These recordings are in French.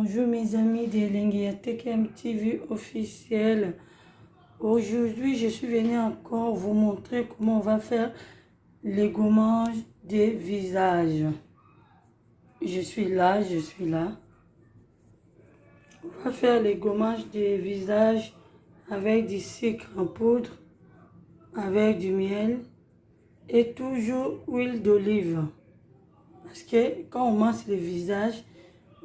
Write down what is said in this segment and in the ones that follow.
Bonjour mes amis de Linguiatech MTV officiel. Aujourd'hui, je suis venue encore vous montrer comment on va faire les gommages des visages. Je suis là. On va faire les gommages des visages avec du sucre en poudre, avec du miel et toujours huile d'olive. Parce que quand on masse le visage,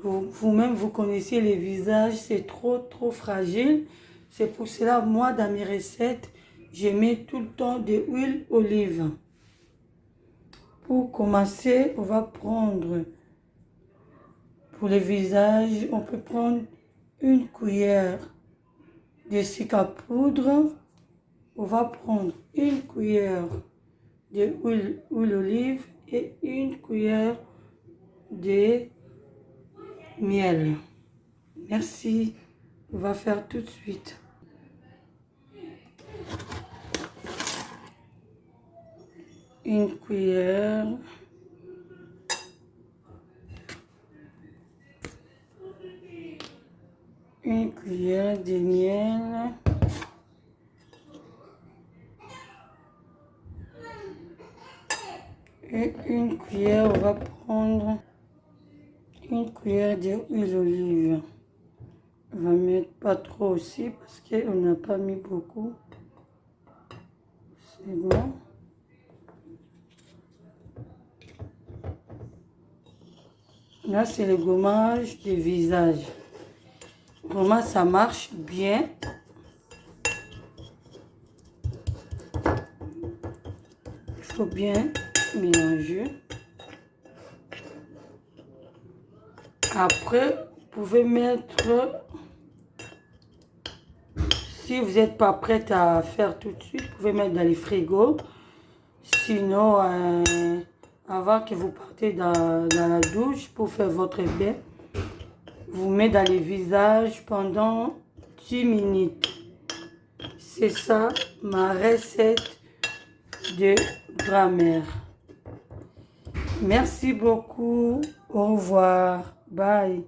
vous-même vous connaissez les visages, c'est trop fragile. C'est pour cela, moi, dans mes recettes, je mets tout le temps de l'huile d'olive. Pour commencer, on va prendre, pour le visage, on peut prendre une cuillère de sucre à poudre. On va prendre une cuillère de huile d'olive et une cuillère de miel. Merci. On va faire tout de suite. Une cuillère. Une cuillère de miel. Et une cuillère, on va prendre une cuillère d'huile d'olive. On va mettre pas trop aussi parce qu'on n'a pas mis beaucoup. C'est bon. Là, c'est le gommage des visages. Vraiment, ça marche bien. Il faut bien mélanger. Après, vous pouvez mettre, si vous n'êtes pas prête à faire tout de suite, vous pouvez mettre dans les frigos. Sinon, avant que vous partez dans la douche pour faire votre bain, vous mettez dans les visages pendant 10 minutes. C'est ça ma recette de grand-mère. Merci beaucoup. Au revoir. Bye.